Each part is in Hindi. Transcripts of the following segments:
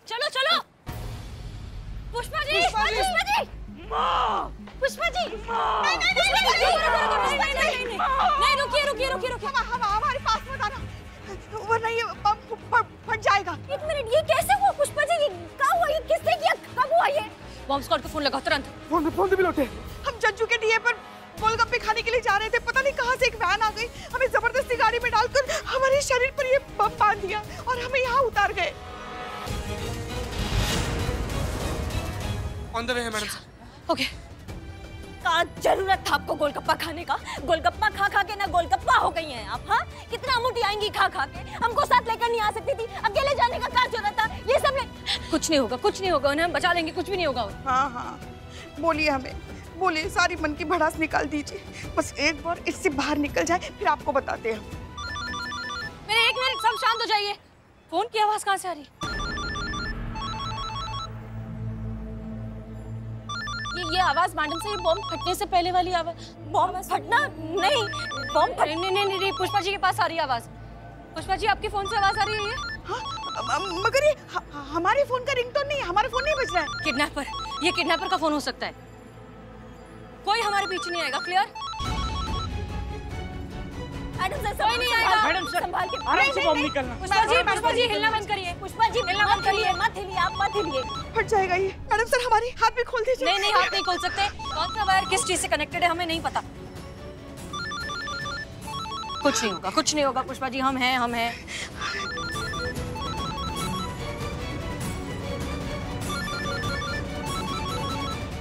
चलो चलो। पुष्पा जी, पुष्पा जी, पुष्पा जी, नहीं रुकिए रुकिए रुकिए रुकिए। हमारे पास मत आना वरना ये बम फट जाएगा। एक मिनट, ये कैसे हुआ पुष्पा जी? ये क्या हुआ? ये किसने किया? कब हुआ ये? बॉम्ब स्क्वाड को फोन लगा तुरंत। फोन भी लौटे। हम जज्जू के डीए पर गोलगप्पे खाने के लिए जा रहे थे, पता नहीं कहां से एक वैन आ गई, हमें जबरदस्ती गाड़ी में डालकर हमारे शरीर पर ये बम बांध दिया और हमें यहाँ उतार गए। ऑन द वे है मैडम सर। ओके। क्या जरूरत था आपको गोलगप्पा खाने का? गोलगप्पा खा खा के ना गोलगप्पा हो गई हैं आप। हाँ, कितना मोटी आएंगी खा खा के। हमको साथ लेकर नहीं आ सकती थी, अकेले जाने का क्या जरूरत था? ये सब नहीं। कुछ नहीं होगा, कुछ नहीं होगा, उन्हें हम बचा लेंगे, कुछ भी नहीं होगा। हाँ हाँ, बोलिए हमें, बोलिए, सारी मन की भड़ास निकाल दीजिए। बस एक बार इससे बाहर निकल जाए फिर आपको बताते हैं। मेरे एक मिनट, सब शांत हो जाइए। फोन की आवाज कहाँ से आ रही? ये आवाज मैडम से, ये बॉम्ब फटने से पहले वाली आवाज। बॉम्ब फटना नहीं, बॉम्ब फट नहीं, पुष्पा जी के पास आ रही है आवाज। पुष्पा जी, आपके फोन से आवाज आ रही है ये? हाँ, मगर ये हमारे फोन का रिंगटोन नहीं है, हमारा फोन नहीं बज रहा है। किडनैपर, ये किडनैपर का फोन हो सकता है। कोई हमारे पीछे नहीं आएगा, क्लियर? मैडम सर, कोई नहीं आएगा। मैडम सर, संभाल के आराम से बॉम्ब निकलना। पुष्पा जी हिलना बंद करिए। पुष्पा जी हिलना मत करिए, मत हिलिए, आप मत हिलिए। फट जाएगा ये। मैडम सर, हमारे हाथ भी खोल दीजिए। नहीं, हाथ नहीं खोल सकते। कौन सा वायर किस चीज से कनेक्टेड है हमें नहीं पता। कुछ नहीं होगा, कुछ नहीं होगा पुष्पा जी, हम हैं।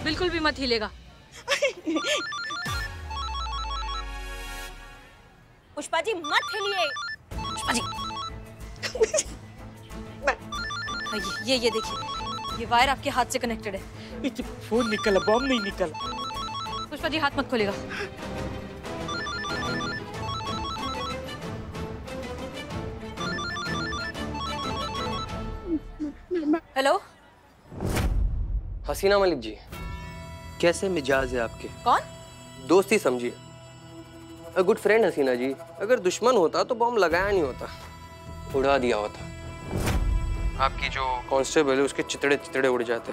बिल्कुल भी मत हिलेगा। पुष्पा जी मत हिलिए। पुष्पा जी ये देखिए, ये वायर आपके हाथ से कनेक्टेड है। फोन निकला, बॉम्ब नहीं निकला। पुष्पा जी हाथ मत खोलेगा। हेलो हसीना मलिक जी, कैसे मिजाज है आपके? कौन? दोस्ती समझिए। अ गुड फ्रेंड हसीना जी। अगर दुश्मन होता तो बॉम्ब लगाया नहीं होता, उड़ा दिया होता। आपकी जो कांस्टेबल है उसके चितड़े उड़ जाते।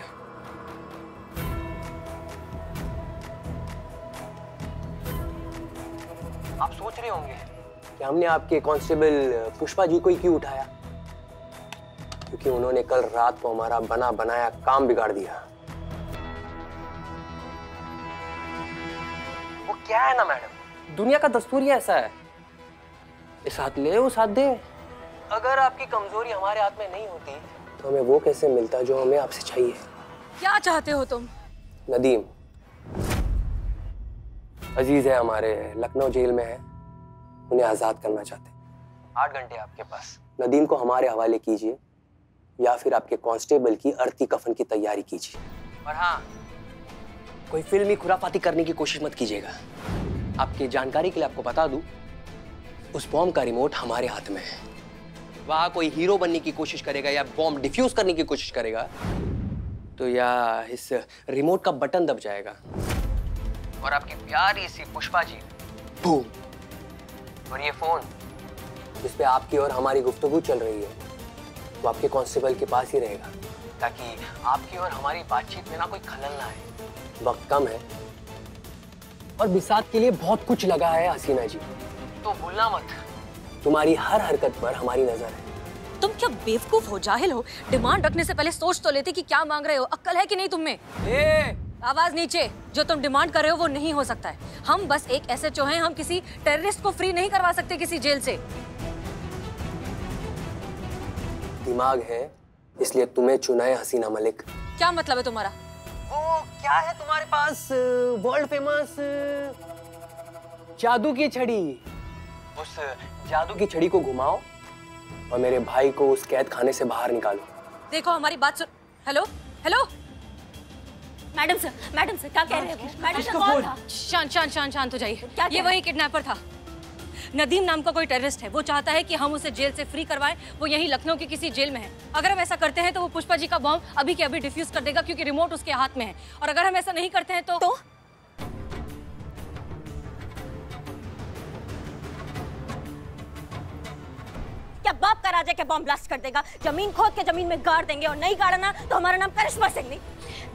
आप सोच रहे होंगे कि हमने आपके कांस्टेबल पुष्पा जी को ही क्यों उठाया, क्योंकि उन्होंने कल रात को हमारा बना बनाया काम बिगाड़ दिया। वो क्या है ना मैडम, दुनिया का दस्तूर ही ऐसा है, इस हाथ ले उस हाथ दे। अगर आपकी कमजोरी हमारे हाथ में नहीं होती तो हमें वो कैसे मिलता जो हमें आपसे चाहिए। क्या चाहते हो तुम? नदीम अजीज है हमारे, लखनऊ जेल में है, उन्हें आजाद करना चाहते। 8 घंटे आपके पास। नदीम को हमारे हवाले कीजिए या फिर आपके कांस्टेबल की अर्थी कफन की तैयारी कीजिए। और हाँ, कोई फिल्मी खुराफाती करने की कोशिश मत कीजिएगा। आपकी जानकारी के लिए आपको बता दूं, उस बॉम्ब का रिमोट हमारे हाथ में है। वहां कोई हीरो बनने की कोशिश करेगा या बॉम्ब डिफ्यूज करने की कोशिश करेगा तो या इस रिमोट का बटन दब जाएगा और आपकी प्यारी सी पुष्पा जी बूम। और ये फोन जिस पे आपकी और हमारी गुफ्तगू चल रही है वो आपके कांस्टेबल के पास ही रहेगा, ताकि आपकी और हमारी बातचीत में ना कोई खलल ना आए। वक्त कम है और बिसात के लिए बहुत कुछ लगा है हसीना जी, तो भूलना मत, तुम्हारी हर हरकत पर हमारी नजर है। तुम क्या बेवकूफ हो, जाहिल हो? डिमांड रखने से पहले सोच तो लेते कि क्या मांग रहे हो। अक्ल है कि नहीं तुम में? आवाज नीचे। जो तुम डिमांड कर रहे हो वो नहीं हो सकता है। हम बस एक SHO हैं, हम किसी टेररिस्ट को फ्री नहीं करवा सकते किसी जेल से। दिमाग है इसलिए तुम्हें चुना है हसीना मलिक। क्या मतलब है तुम्हारा? वो क्या है तुम्हारे पास, वर्ल्ड फेमस जादू की छड़ी। उस जादू की छड़ी को घुमाओ और मेरे भाई को उस कैद खाने से बाहर निकालो। देखो हमारी बात सुन। हेलो हेलो मैडम सर, क्या कह रहे हैं? मैडम सर कौन था? शांत हो जाइए। ये वही किडनैपर था। नदीम नाम का कोई टेररिस्ट है। वो चाहता है कि हम उसे जेल से फ्री करवाएं। वो यहीं लखनऊ की किसी जेल में है। अगर हम ऐसा करते हैं तो वो पुष्पा जी का बॉम्ब अभी के अभी डिफ्यूज कर देगा, क्योंकि रिमोट उसके हाथ में है। और अगर हम ऐसा नहीं करते हैं तो? क्या बाप का राजा के बॉम्ब ब्लास्ट कर देगा। जमीन खोद के जमीन में गाड़ देंगे, और नहीं गाड़ा ना तो हमारा नाम करिश्मा सिंह नहीं।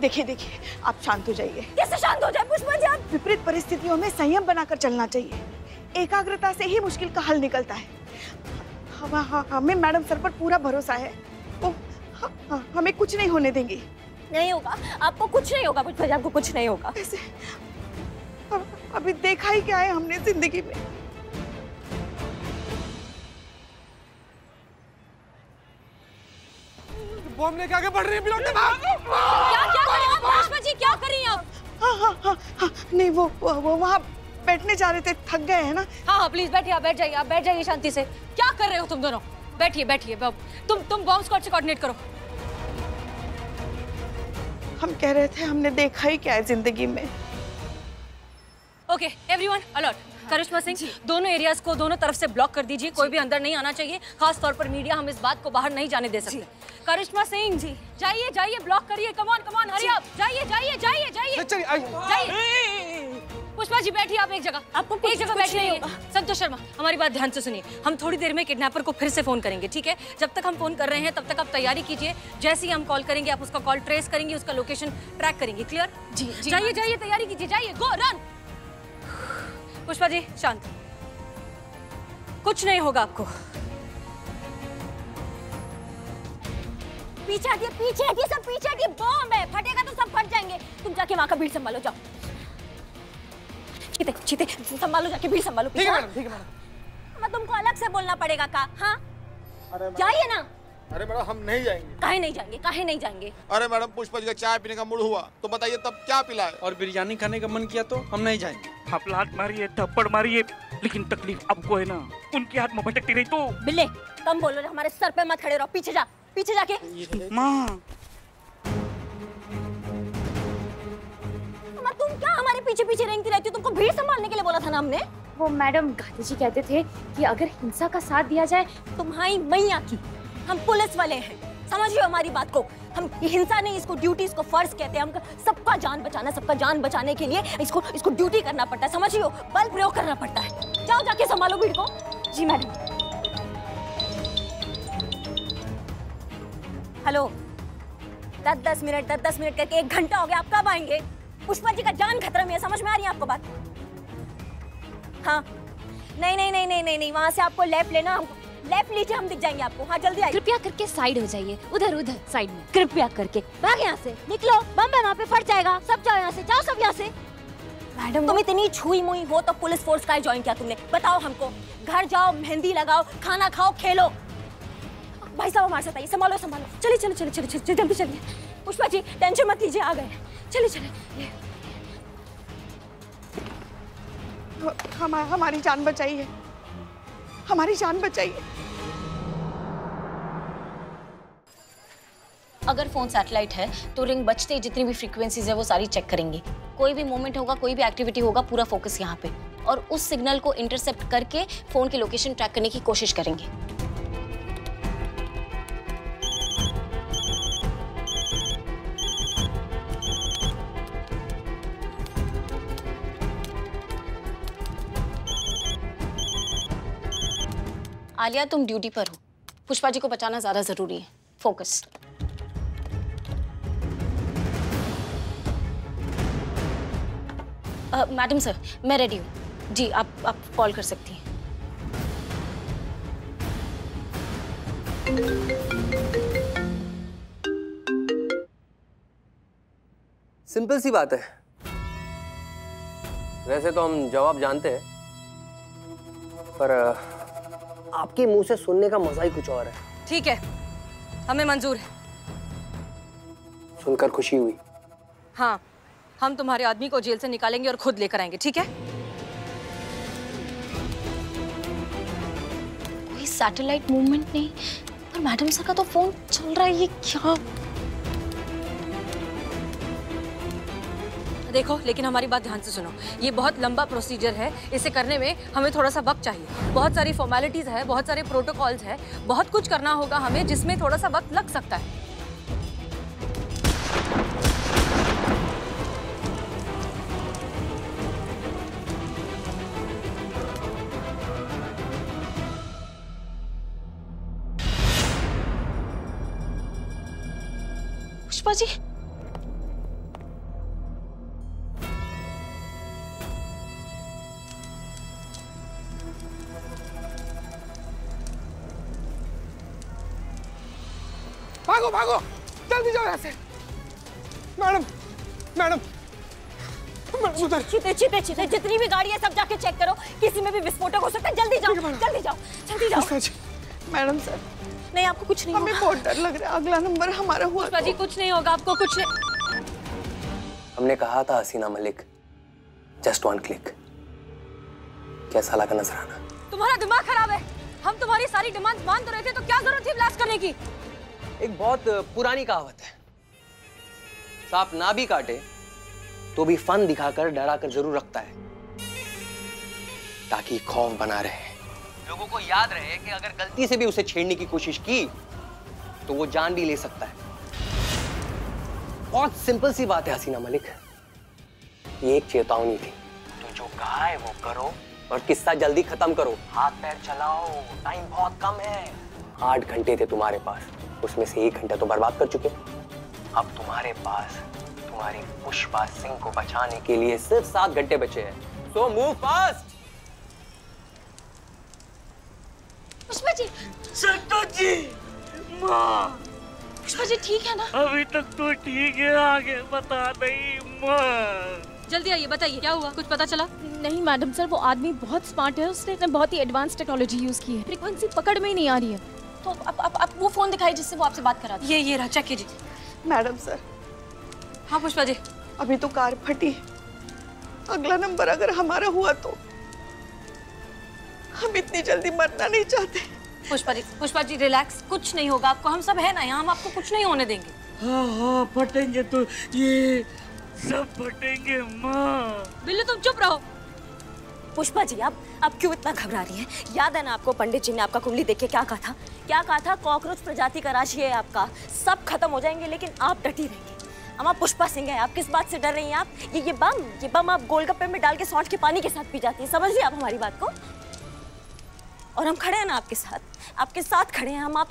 देखिए देखिए, आप शांत हो जाइए। कैसे शांत हो जाए पुष्पा जी? आप विपरीत परिस्थितियों में संयम बनाकर चलना चाहिए। एकाग्रता से ही मुश्किल का हल निकलता है। हमें मैडम सर पर पूरा भरोसा है। वो हमें कुछ नहीं होने देंगी। नहीं होगा, आपको कुछ नहीं होगा पुष्पा जी, आपको कुछ नहीं होगा। ऐसे अभी देखा ही क्या है हमने जिंदगी में। बॉम्ब लेके आगे बढ़ रही है। क्या क्या कर रहे हैं आप पुष्पा जी? क्या कर रही हैं आप? हाँ, नहीं वो वहाँ बैठने जा रहे थे, थक गए हैं ना। हाँ प्लीज बैठिए, आप बैठ जाइए, आप बैठ जाइए शांति से। क्या कर रहे हो तुम दोनों? बैठिए बैठिए, तुम बॉम्ब स्क्वाड से कोऑर्डिनेट करो। हम कह रहे थे हमने देखा ही क्या है जिंदगी में। Okay everyone alert. Karishma Singh, दोनों एरियाज को दोनों तरफ से ब्लॉक कर दीजिए। कोई भी अंदर नहीं आना चाहिए, खास तौर पर मीडिया। हम इस बात को बाहर नहीं जाने दे सकते। करिश्मा सिंह जी जाइए जाइए, ब्लॉक करिए। कम ऑन हरी अप, जाइए जाइए जाइए जाइए जाइए। पुष्पा जी बैठिए आप एक जगह, आपको एक जगह बैठना होगा। संतोष शर्मा, हमारी बात ध्यान से सुनिए। हम थोड़ी देर में किडनैपर को फिर से फोन करेंगे, ठीक है? जब तक हम फोन कर रहे हैं तब तक आप तैयारी कीजिए। जैसे ही हम कॉल करेंगे आप उसका कॉल ट्रेस करेंगे, उसका लोकेशन ट्रैक करेंगे। क्लियर? जी जाइए जाइए, तैयारी कीजिए, जाइए, गो रन। पुष्पा जी शांत, कुछ नहीं होगा आपको। पीछे हटिए, पीछे हटिए, सब पीछे हटिए। बॉम्ब है, फटेगा तो सब फट जाएंगे। तुम जाके वहां का भीड़ संभालो, जाओ। चीते चीते संभालो, जाके भीड़ संभालो। ठीक है मैडम, ठीक है मैडम। मैं तुमको अलग से बोलना पड़ेगा का? हाँ जाइए ना। अरे मैडम हम नहीं जाएंगे। काहे नहीं जाएंगे? काहे नहीं जाएंगे? अरे मैडम पुष्पा जी का चाय पीने का मूड हुआ तो बताइए तब क्या पिलाए? और बिरयानी खाने का मन किया तो हम नहीं जाएंगे। आप लात मारिए, थप्पड़ मारिए, लेकिन तकलीफ आपको है ना। उनके हाथ में भटकती रही तो। बिल्ले कम बोलो, हमारे सर पे मत खड़े रहो। पीछे जा, पीछे जाके। माँ तुम क्या हमारे पीछे पीछे रेंगती रहती हो? तुमको भीड़ संभालने के लिए बोला था ना हमने। वो मैडम गांधी जी कहते थे कि अगर हिंसा का साथ दिया जाए। तुम्हारी मैया की, हम पुलिस वाले हैं, समझिए हमारी बात को। हम हिंसा नहीं, इसको ड्यूटी, इसको फर्ज कहते हैं। हम सबका जान बचाना, सबका जान बचाने के लिए इसको ड्यूटी करना पड़ता है, समझिए। बल प्रयोग करना पड़ता है। जाओ जाके संभालो भीड़ को। जी मैडम। हेलो, 10-10 मिनट करके 1 घंटा हो गया। आप कब आएंगे? पुष्पा जी का जान खतरा में है, समझ में आ रही है आपको बात? हाँ नहीं, वहां से आपको लेफ्ट लेना। हमको लेफ्ट लीजिए, हम दिख जाएंगे आपको। हाँ जल्दी आइए। कृपया करके साइड हो जाइए, उधर साइड में। कृपया करके भाग यहाँ से, निकलो। बम है वहाँ पे, फट जाएगा। सब जाओ यहाँ से, जाओ सब यहाँ से। मैडम तुम इतनी छुई मुई हो तो पुलिस फोर्स का ज्वाइन किया तुमने? बताओ हमको। घर जाओ, मेहंदी लगाओ, खाना खाओ, खेलो। भाई साहब हमारे साथ आइए, संभालो। चलिए जल्दी चलिए। पुष्पा जी टेंशन मत लीजिए, आ गए। चलिए। हमारी जान बचाइए, हमारी जान बचाइए। अगर फोन सैटेलाइट है तो रिंग बजते ही जितनी भी फ्रीक्वेंसीज है वो सारी चेक करेंगे। कोई भी मूवमेंट होगा, कोई भी एक्टिविटी होगा, पूरा फोकस यहाँ पे, और उस सिग्नल को इंटरसेप्ट करके फोन की लोकेशन ट्रैक करने की कोशिश करेंगे। आलिया तुम ड्यूटी पर हो, पुष्पा जी को बचाना ज्यादा जरूरी है। फोकस। मैडम सर मैं रेडी हूँ जी, आप कॉल कर सकती हैं। सिंपल सी बात है। वैसे तो हम जवाब जानते हैं, पर आपके मुंह से सुनने का मजा ही कुछ और है। ठीक है, हमें मंजूर है। सुनकर खुशी हुई। हाँ, हम तुम्हारे आदमी को जेल से निकालेंगे और खुद लेकर आएंगे, ठीक है? कोई सैटेलाइट मूवमेंट नहीं, पर मैडम सर का तो फोन चल रहा है। ये क्या? देखो, लेकिन हमारी बात ध्यान से सुनो। ये बहुत लंबा प्रोसीजर है, इसे करने में हमें थोड़ा सा वक्त चाहिए। बहुत सारी फॉर्मेलिटीज है, बहुत सारे प्रोटोकॉल्स है, बहुत कुछ करना होगा हमें, जिसमें थोड़ा सा वक्त लग सकता है। पुष्पा जी, भागो भागो, जल्दी जाओ यहाँ से। मैडम मैडम मैडम उधर। चीते चीते चीते जितनी भी गाड़ी है सब जाके चेक करो, किसी में भी विस्फोटक हो सकता है। जल्दी जाओ जल्दी जाओ जल्दी जाओ। मैडम सर, नहीं आपको कुछ नहीं हमें होगा। बहुत डर लग रहा है, अगला नंबर हमारा हुआ पुष्पा जी कुछ नहीं होगा आपको, कुछ नहीं। हमने कहा था हसीना मलिक, जस्ट वन क्लिक। कैसा लगा नजराना? तुम्हारा दिमाग खराब है। हम तुम्हारी सारी डिमांड्स मान तो रहे थे, तो क्या जरूरत थी ब्लास्ट करने की? एक बहुत पुरानी कहावत है, सांप ना भी काटे तो भी फन दिखाकर डराकर जरूर रखता है, ताकि खौफ बना रहे। लोगों को याद रहे कि अगर गलती से भी उसे छेड़ने की कोशिश की तो वो जान भी ले सकता है। बहुत सिंपल सी बात है हसीना मलिक, ये एक चेतावनी थी। तो जो कहा है वो करो और किस्सा जल्दी खत्म करो। हाथ पैर चलाओ, टाइम बहुत कम है। 8 घंटे थे तुम्हारे पास, उसमें से 1 घंटा तो बर्बाद कर चुके। अब तुम्हारे पास तुम्हारी पुष्पा सिंह को बचाने के लिए सिर्फ 7 घंटे बचे हैं। So move fast. Pushpa ji, Santosh ji, माँ पुष्पा जी ठीक है ना? अभी तक तो ठीक है, आगे बता नहीं माँ। जल्दी आइए, बताइए क्या हुआ, कुछ पता चला? नहीं मैडम सर, वो आदमी बहुत स्मार्ट है, उसने बहुत ही एडवांस टेक्नोलॉजी यूज की है, फ्रीक्वेंसी पकड़ में ही नहीं आ रही है। तो आप वो फोन दिखाइए जिससे वो आपसे बात करा था। ये रहा, चेक कीजिए। मैडम सर, हाँ पुष्पा जी। अभी तो कार फटी, अगला नंबर अगर हमारा हुआ तो हम इतनी जल्दी मरना नहीं चाहते। पुष्पा जी रिलैक्स, कुछ नहीं होगा आपको, हम सब है ना यहाँ, हम आपको कुछ नहीं होने देंगे। हाँ हाँ फटेंगे तो ये सब फटेंगे माँ। बिल्लू तुम चुप रहो। पुष्पा जी आप क्यों इतना घबरा रही हैं? याद है ना आपको पंडित जी ने आपका कुंडली देख के क्या कहा था? क्या कहा था? कॉकरोच प्रजाति का राशि है आपका, सब खत्म हो जाएंगे लेकिन आप डटी रहेंगे। अम्मा पुष्पा सिंह है, आप किस बात से डर रही हैं? आप ये बम आप गोलगप्पे में डाल के सौंठ के पानी के साथ पी जाती हैं, समझ लिया आप हमारी बात को? और हम खड़े हैं ना आपके साथ खड़े हैं हम।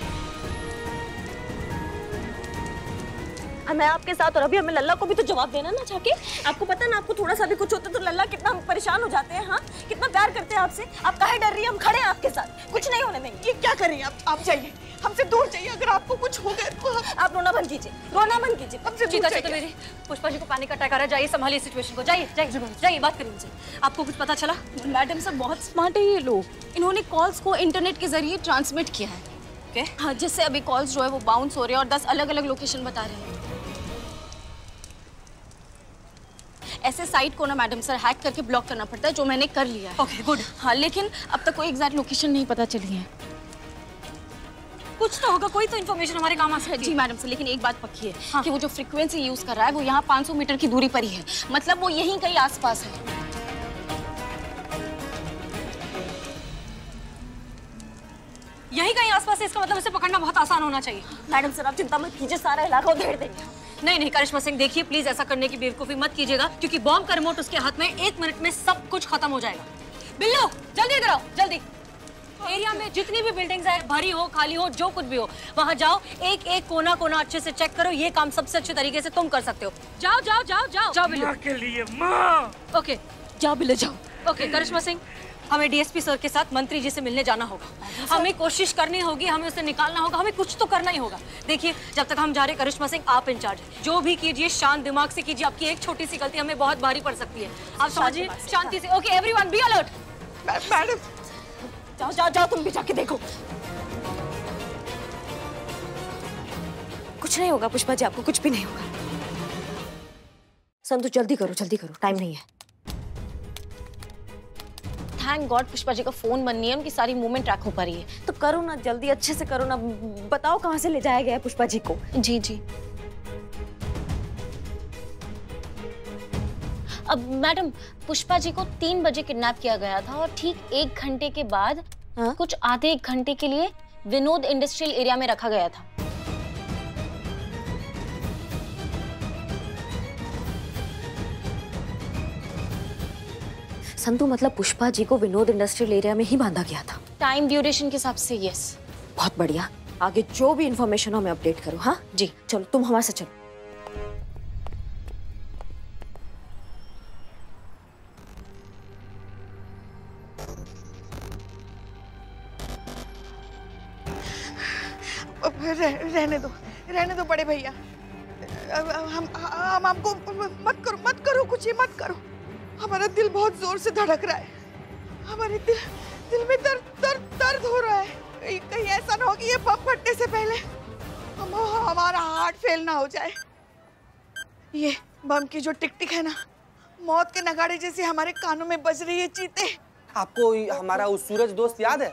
मैं आपके साथ, और अभी हमें लल्ला को भी तो जवाब देना ना जाके। आपको पता है ना, आपको थोड़ा सा भी कुछ होता तो लल्ला कितना परेशान हो जाते हैं। हाँ, कितना प्यार करते हैं आपसे। आप काहे डर रही हैं? हम खड़े हैं आपके साथ, कुछ नहीं होने देंगे। ये क्या कर रही हैं आप जाइए, हमसे दूर जाइए। अगर आपको कुछ हो गया तो आप रोना बंद कीजिए, रोना बंद कीजिए। हमसे दूर जाइए। मेरी पुष्पा जी को पानी का अटैक आ रहा है, जाइए संभालिए सिचुएशन को, जाइए बात करिए उनसे। आपको कुछ पता चला? मैडम सर बहुत स्मार्ट है ये लोग, इन्होंने कॉल्स को इंटरनेट के जरिए ट्रांसमिट किया है। ओके हाँ, जिससे अभी कॉल्स जो है वो बाउंस हो रहे हैं और 10 अलग अलग लोकेशन बता रहे हैं। ऐसे साइट को ना मैडम सर हैक करके ब्लॉक करना पड़ता है, जो मैंने कर लिया है। Okay good. हाँ, लेकिन अब तक कोई एग्जैक्ट लोकेशन नहीं पता चली है। कुछ तो होगा, कोई तो इन्फॉर्मेशन हमारे काम आ सकती है। जी मैडम सर, लेकिन एक बात पक्की है कि वो जो फ्रीक्वेंसी यूज कर रहा है वो यहाँ 500 मीटर की दूरी पर ही है, मतलब वो यहीं कहीं आसपास है। यहीं कहीं आसपास है, इसका मतलब इसे पकड़ना बहुत आसान होना चाहिए। मैडम सर आप चिंता मत कीजिए, सारा इलाका उधेड़ देंगे। नहीं करिश्मा सिंह, देखिए प्लीज ऐसा करने की बेवकूफी मत कीजिएगा, क्योंकि बॉम्ब का रिमोट उसके हाथ में, 1 मिनट में सब कुछ खत्म हो जाएगा। बिल्लू जल्दी इधर आओ, जल्दी। एरिया में जितनी भी बिल्डिंग्स है, भरी हो खाली हो जो कुछ भी हो, वहां जाओ, एक एक कोना कोना अच्छे से चेक करो। ये काम सबसे अच्छे तरीके से तुम कर सकते हो। जाओ जाओ जाओ जाओ जाओ बिल्लू। माँ के लिए माँ। ओके जाओ बिल्लू जाओ। ओके करिश्मा सिंह, हमें डीएसपी सर के साथ मंत्री जी से मिलने जाना होगा। हमें कोशिश करनी होगी, हमें उसे निकालना होगा, हमें कुछ तो करना ही होगा। देखिए जब तक हम जा रहे, करिश्मा सिंह आप इंचार्ज हैं, जो भी कीजिए शांत दिमाग से कीजिए। आपकी एक छोटी सी गलती हमें बहुत भारी पड़ सकती है, आप समझिए, शांति से। Okay everyone be alert. Madam जाओ जाओ जाओ, तुम भी जाके देखो। कुछ नहीं होगा पुष्पा जी, आपको कुछ भी नहीं होगा। संतु जल्दी करो, टाइम नहीं है। थैंक गॉड पुष्पा जी का फोन बन नहीं है, उनकी सारी मूवमेंट ट्रैक हो पा रही है। तो करो ना, जल्दी अच्छे से करो ना। बताओ कहाँ से ले जाया गया है पुष्पा जी को? जी अब मैडम, पुष्पा जी को 3 बजे किडनैप किया गया था और ठीक 1 घंटे के बाद कुछ आधे 1 घंटे के लिए विनोद इंडस्ट्रियल एरिया में रखा गया था। संतु मतलब पुष्पा जी को विनोद इंडस्ट्रियल एरिया में ही बांधा गया था? टाइम ड्यूरेशन के हिसाब से यस। बहुत बढ़िया, आगे जो भी इंफॉर्मेशन हो हमें अपडेट करो। हाँ जी। चलो तुम हमारे साथ चलो। रहने दो बड़े भैया। हम हमको मत करो कुछ, ये मत करो। हमारा दिल बहुत जोर से धड़क रहा है, हमारे दिल में दर्द हो रहा है। कहीं ऐसा ना हो कि ये बम फटने से पहले हमारा हार्ट फेल ना हो जाए। ये बम की जो टिक टिक है ना, मौत के नगाड़े जैसे हमारे कानों में बज रही है चीते। आपको हमारा उस सूरज दोस्त याद है?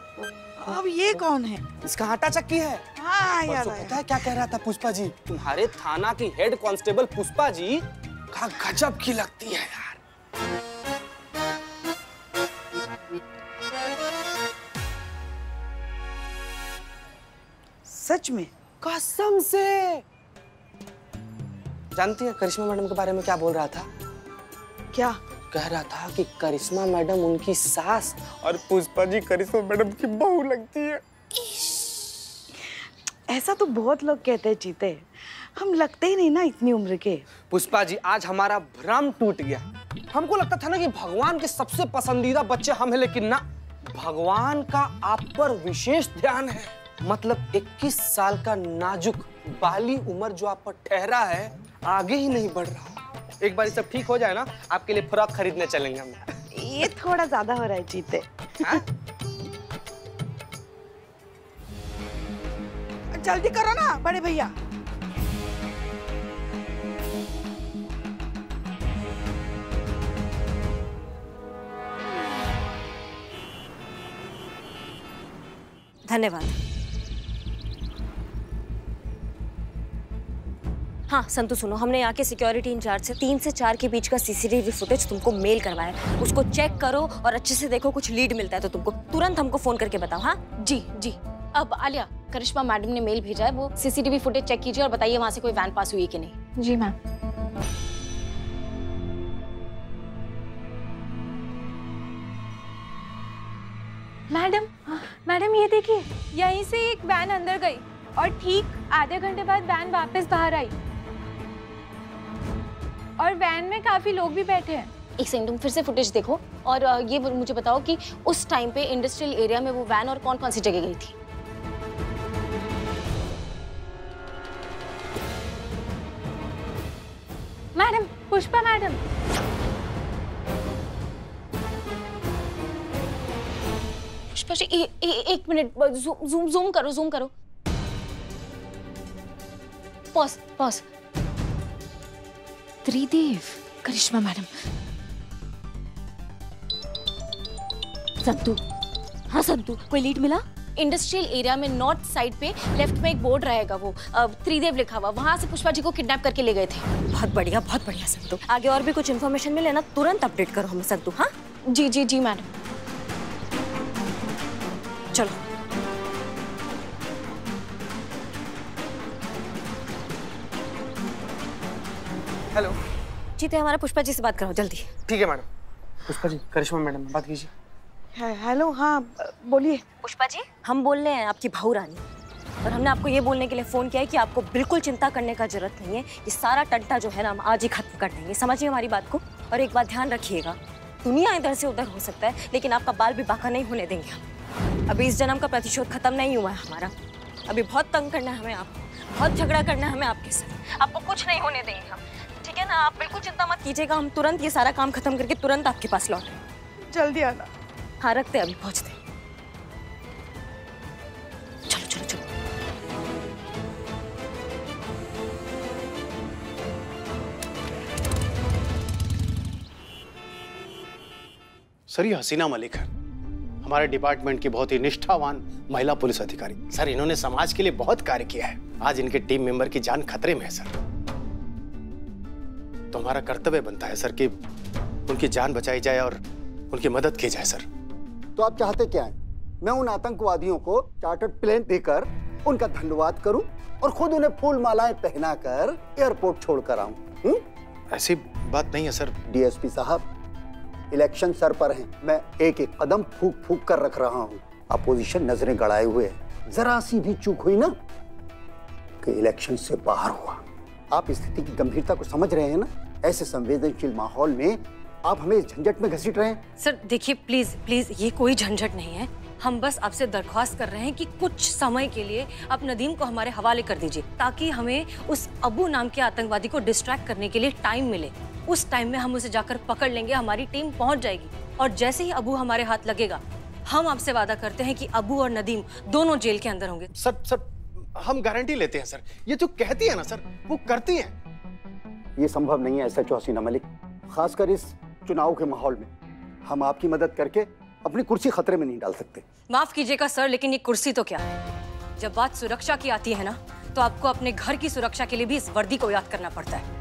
अब ये कौन है? इसका आटा चक्की है। हाँ याद पता है क्या कह रहा था पुष्पा जी? तुम्हारे थाना की हेड कांस्टेबल पुष्पा जी का गजब की लगती है यार। सच में? कसम से। जानती है करिश्मा मैडम के बारे में क्या बोल रहा था? क्या कह रहा था कि करिश्मा मैडम उनकी सास और पुष्पा जी करिश्मा मैडम की बहू लगती है। ऐसा तो बहुत लोग कहते हैं चीते, हम लगते ही नहीं ना इतनी उम्र के। पुष्पा जी आज हमारा भ्रम टूट गया। हमको लगता था ना कि भगवान के सबसे पसंदीदा बच्चे हम हैं, लेकिन ना, भगवान का आप पर विशेष ध्यान है। मतलब 21 साल का नाजुक बाली उम्र जो आप पर ठहरा है, आगे ही नहीं बढ़ रहा। एक बार सब ठीक हो जाए ना, आपके लिए फ्रॉक खरीदने चलेंगे हम। ये थोड़ा ज्यादा हो रहा है चीते। हाँ? जल्दी करो ना बड़े भैया। धन्यवाद। हाँ संतु सुनो, हमने यहाँ के सिक्योरिटी इंचार्ज से 3 से 4 के बीच का सीसीटीवी फुटेज तुमको मेल करवाया है। उसको चेक करो और अच्छे से देखो, कुछ लीड मिलता है तो तुमको तुरंत हमको फोन करके बताओ। हाँ जी जी। अब आलिया, करिश्मा मैडम ने मेल भेजा है, वो सीसीटीवी फुटेज चेक कीजिए और बताइए वहां से कोई वैन पास हुई है कि नहीं। जी मैम। मैडम ये देखिए, यहीं से एक वैन अंदर गई और ठीक आधे घंटे बाद वैन वापस बाहर आई और वैन में काफी लोग भी बैठे हैं। एक सेकंड, तुम फिर से फुटेज देखो और ये मुझे बताओ कि उस टाइम पे इंडस्ट्रियल एरिया में वो वैन और कौन कौन सी जगह गई थी। Madam, Pushpa madam. पुष्पा जी एक मिनट, जूम करो। पॉज। त्रिदेव, करिश्मा मैडम। संतु, हाँ संतु, कोई लीड मिला? इंडस्ट्रियल एरिया में नॉर्थ साइड पे लेफ्ट में एक बोर्ड रहेगा, वो त्रिदेव लिखा हुआ, वहां से पुष्पा जी को किडनैप करके ले गए थे। बहुत बढ़िया संतु। आगे और भी कुछ इन्फॉर्मेशन मिले ना, तुरंत अपडेट करो हमें संतु। हाँ जी मैडम। चलो। हेलो जीते, हमारा पुष्पा जी से बात करो जल्दी। ठीक है मैडम। पुष्पा जी, करिश्मा मैडम बात कीजिए। हेलो, हाँ बोलिए। पुष्पा जी, हम बोल रहे हैं आपकी बहू रानी, और हमने आपको ये बोलने के लिए फोन किया है कि आपको बिल्कुल चिंता करने का जरूरत नहीं है। ये सारा टंटा जो है ना, हम आज ही खत्म कर देंगे। समझिए हमारी बात को। और एक बात ध्यान रखिएगा, दुनिया इधर से उधर हो सकता है, लेकिन आपका बाल भी बाका नहीं होने देंगे हम। अभी इस जन्म का प्रतिशोध खत्म नहीं हुआ है हमारा। अभी बहुत तंग करना है हमें आपको, बहुत झगड़ा करना है हमें आपके साथ। आपको कुछ नहीं होने देंगे हम, ठीक है ना? आप बिल्कुल चिंता मत कीजिएगा। हम तुरंत ये सारा काम खत्म करके तुरंत आपके पास लौटेंगे। जल्दी आना। हाँ रखते, अभी पहुंचते। चलो। सर, ये हसीना मलिक है, हमारे डिपार्टमेंट की बहुत ही निष्ठावान महिला पुलिस अधिकारी। सर, इन्होंने समाज के लिए बहुत कार्य किया है। आज इनके टीम मेंबर की जान खतरे में है सर। तो हमारा कर्तव्य बनता है सर कि उनकी जान बचाई जाए और उनकी मदद की जाए सर। तो आप चाहते क्या हैं? मैं उन आतंकवादियों को चार्टर्ड प्लेन देकर उनका धन्यवाद करूं और खुद उन्हें फूल मालाएं पहनाकर एयरपोर्ट छोड़कर आऊं? ऐसी बात नहीं है सर। डीएसपी साहब, इलेक्शन सर पर हैं। मैं एक एक कदम फूक कर रख रहा हूं। अपोजिशन नजरें गड़ाए हुए है। जरा सी भी चूक हुई ना कि इलेक्शन से बाहर हुआ। आप स्थिति की गंभीरता को समझ रहे हैं ना? ऐसे संवेदनशील माहौल में आप हमें इस झंझट में घसीट रहे हैं। सर देखिए, प्लीज ये कोई झंझट नहीं है। हम बस आपसे दरख्वास्त कर रहे हैं कि कुछ समय के लिए आप नदीम को हमारे हवाले कर दीजिए, ताकि हमें उस अबू नाम के आतंकवादी को डिस्ट्रैक्ट करने के लिए टाइम मिले। उस टाइम में हम उसे जाकर पकड़ लेंगे, हमारी टीम पहुंच जाएगी, और जैसे ही अबू हमारे हाथ लगेगा, हम आपसे वादा करते हैं कि अबू और नदीम दोनों जेल के अंदर होंगे। सर हम गारंटी लेते हैं सर। ये जो कहती है ना सर, वो करती हैं। ये संभव नहीं है एसएचओ हसीना मलिक, खासकर इस चुनाव के माहौल में। हम आपकी मदद करके अपनी कुर्सी खतरे में नहीं डाल सकते। माफ कीजिएगा सर, लेकिन ये कुर्सी तो क्या है, जब बात सुरक्षा की आती है ना, तो आपको अपने घर की सुरक्षा के लिए भी इस वर्दी को याद करना पड़ता है।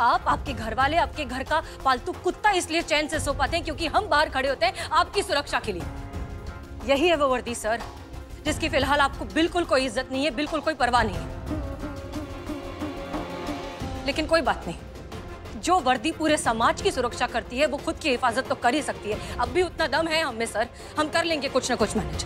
आप, आपके घर वाले, आपके घर का पालतू कुत्ता इसलिए चैन से सो पाते हैं क्योंकि हम बाहर खड़े होते हैं आपकी सुरक्षा के लिए। यही है वो वर्दी सर, जिसकी फिलहाल आपको बिल्कुल कोई इज्जत नहीं है, बिल्कुल कोई परवाह नहीं है। लेकिन कोई बात नहीं, जो वर्दी पूरे समाज की सुरक्षा करती है, वो खुद की हिफाजत तो कर ही सकती है। अब भी उतना दम है हम में सर, हम कर लेंगे कुछ ना कुछ मैनेज।